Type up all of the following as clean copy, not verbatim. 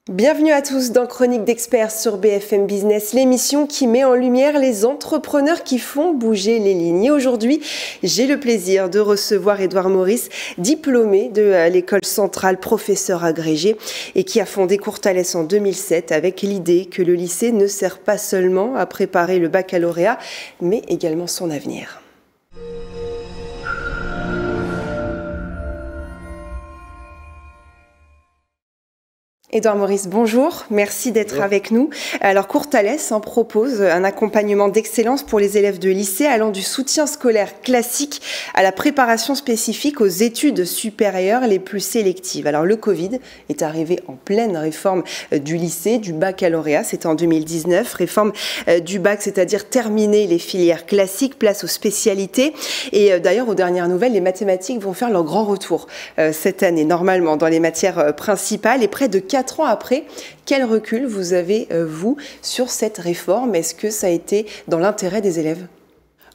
Bienvenue à tous dans Chronique d'experts sur BFM Business, l'émission qui met en lumière les entrepreneurs qui font bouger les lignes. Et aujourd'hui, j'ai le plaisir de recevoir Édouard Maurice, diplômé de l'école centrale, professeur agrégé et qui a fondé Courtales en 2007 avec l'idée que le lycée ne sert pas seulement à préparer le baccalauréat, mais également son avenir. Édouard Maurice, bonjour, merci d'être avec nous. Alors Courtales propose un accompagnement d'excellence pour les élèves de lycée allant du soutien scolaire classique à la préparation spécifique aux études supérieures les plus sélectives. Alors le Covid est arrivé en pleine réforme du lycée, du baccalauréat, c'était en 2019, réforme du bac, c'est-à-dire terminer les filières classiques, place aux spécialités. Et d'ailleurs, aux dernières nouvelles, les mathématiques vont faire leur grand retour cette année, normalement, dans les matières principales. Et près de 4 ans après, quel recul vous avez, vous, sur cette réforme? Est-ce que ça a été dans l'intérêt des élèves?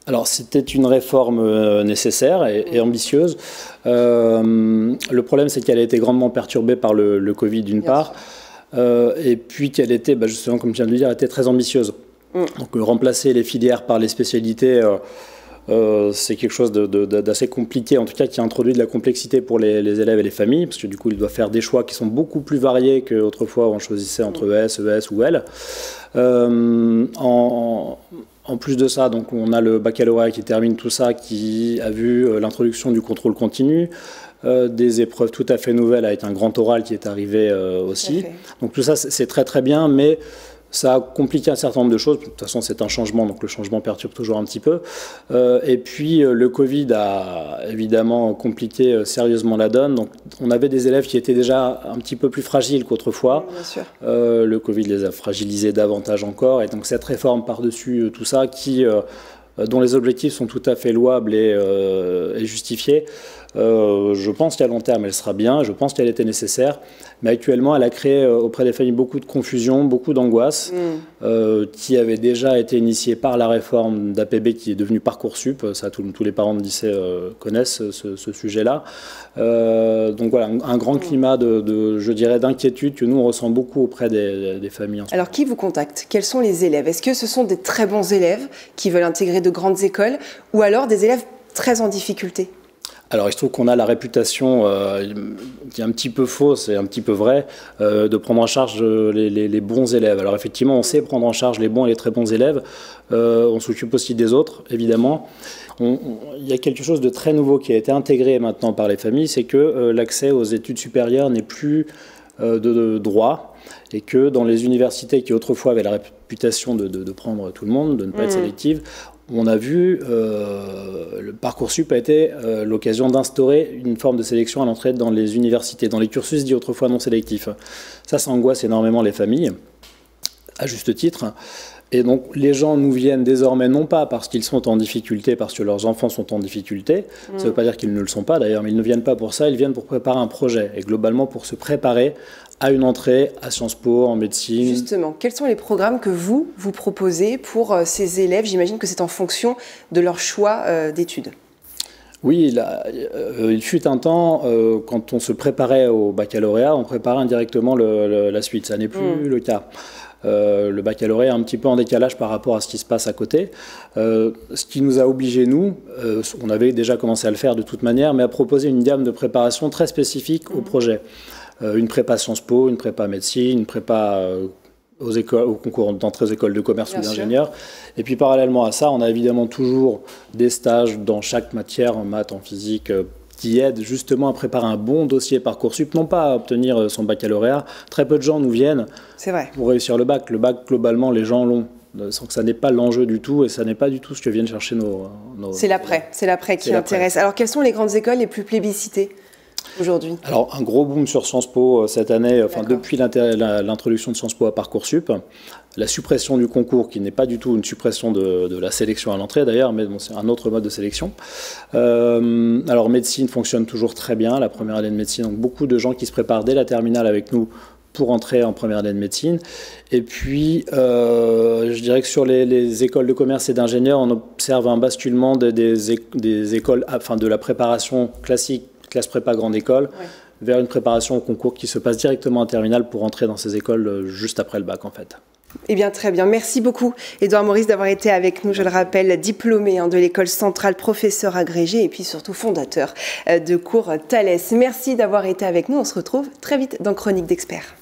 Alors, c'était une réforme nécessaire et ambitieuse. Le problème, c'est qu'elle a été grandement perturbée par le Covid, d'une part, et puis qu'elle était, justement, comme je viens de le dire, elle était très ambitieuse. Donc, remplacer les filières par les spécialités... c'est quelque chose d'assez compliqué, en tout cas qui introduit de la complexité pour les élèves et les familles, parce que du coup, ils doivent faire des choix qui sont beaucoup plus variés qu'autrefois où on choisissait entre ES, ES ou L. En plus de ça, donc, on a le baccalauréat qui termine tout ça, qui a vu l'introduction du contrôle continu, des épreuves tout à fait nouvelles avec un grand oral qui est arrivé aussi. Donc tout ça, c'est très très bien, mais... ça a compliqué un certain nombre de choses. De toute façon, c'est un changement, donc le changement perturbe toujours un petit peu. Et puis, le Covid a évidemment compliqué sérieusement la donne. Donc, on avait des élèves qui étaient déjà un petit peu plus fragiles qu'autrefois. Bien sûr. Le Covid les a fragilisés davantage encore. Et donc, cette réforme par-dessus tout ça, dont les objectifs sont tout à fait louables et justifiés, je pense qu'à long terme, elle sera bien. Je pense qu'elle était nécessaire. Mais actuellement, elle a créé auprès des familles beaucoup de confusion, beaucoup d'angoisse, qui avait déjà été initiée par la réforme d'APB qui est devenue Parcoursup. Ça, tous les parents de lycée connaissent ce sujet-là. Donc voilà, un grand climat je dirais, d'inquiétude que nous, on ressent beaucoup auprès des familles. Alors, qui vous contacte? Quels sont les élèves? Est-ce que ce sont des très bons élèves qui veulent intégrer de grandes écoles ou alors des élèves très en difficulté? Alors, il se trouve qu'on a la réputation, qui est un petit peu fausse et un petit peu vraie, de prendre en charge les bons élèves. Alors, effectivement, on sait prendre en charge les bons et les très bons élèves. On s'occupe aussi des autres, évidemment. Il y a quelque chose de très nouveau qui a été intégré maintenant par les familles, c'est que l'accès aux études supérieures n'est plus de droit, et que dans les universités qui autrefois avaient la réputation de prendre tout le monde, de ne pas être sélectives, on a vu, le Parcoursup a été l'occasion d'instaurer une forme de sélection à l'entrée dans les universités, dans les cursus dits autrefois non sélectifs. Ça angoisse énormément les familles, à juste titre. Et donc les gens nous viennent désormais non pas parce qu'ils sont en difficulté, parce que leurs enfants sont en difficulté, ça ne veut pas dire qu'ils ne le sont pas d'ailleurs, mais ils ne viennent pas pour ça, ils viennent pour préparer un projet, et globalement pour se préparer à une entrée à Sciences Po, en médecine. Justement, quels sont les programmes que vous proposez pour ces élèves? J'imagine que c'est en fonction de leur choix d'études. Oui, il fut un temps, quand on se préparait au baccalauréat, on préparait indirectement la suite. Ça n'est plus le cas. Le baccalauréat est un petit peu en décalage par rapport à ce qui se passe à côté. Ce qui nous a obligés, nous, on avait déjà commencé à le faire de toute manière, mais à proposer une gamme de préparation très spécifique au projet. Une prépa Sciences Po, une prépa médecine, une prépa au concours d'entrée aux écoles de commerce ou d'ingénieurs. Et puis parallèlement à ça, on a évidemment toujours des stages dans chaque matière, en maths, en physique, qui aident justement à préparer un bon dossier Parcoursup, non pas à obtenir son baccalauréat. Très peu de gens nous viennent pour réussir le bac. Le bac, globalement, les gens l'ont. Sans que ça n'est pas l'enjeu du tout, et ça n'est pas du tout ce que viennent chercher nos... C'est l'après qui intéresse. Alors, quelles sont les grandes écoles les plus plébiscitées aujourd'hui? Alors, un gros boom sur Sciences Po cette année, depuis l'introduction de Sciences Po à Parcoursup, la suppression du concours, qui n'est pas du tout une suppression de la sélection à l'entrée d'ailleurs, mais bon, c'est un autre mode de sélection. Alors, médecine fonctionne toujours très bien, la première année de médecine, donc beaucoup de gens qui se préparent dès la terminale avec nous pour entrer en première année de médecine. Et puis, je dirais que sur les écoles de commerce et d'ingénieurs, on observe un basculement des écoles, enfin de la préparation classique, classe prépa grande école, vers une préparation au concours qui se passe directement en terminale pour entrer dans ces écoles juste après le bac en fait. Eh bien, très bien. Merci beaucoup, Édouard Maurice, d'avoir été avec nous. Je le rappelle, diplômé de l'école centrale, professeur agrégé et puis surtout fondateur de cours Thalès. Merci d'avoir été avec nous. On se retrouve très vite dans Chronique d'Experts.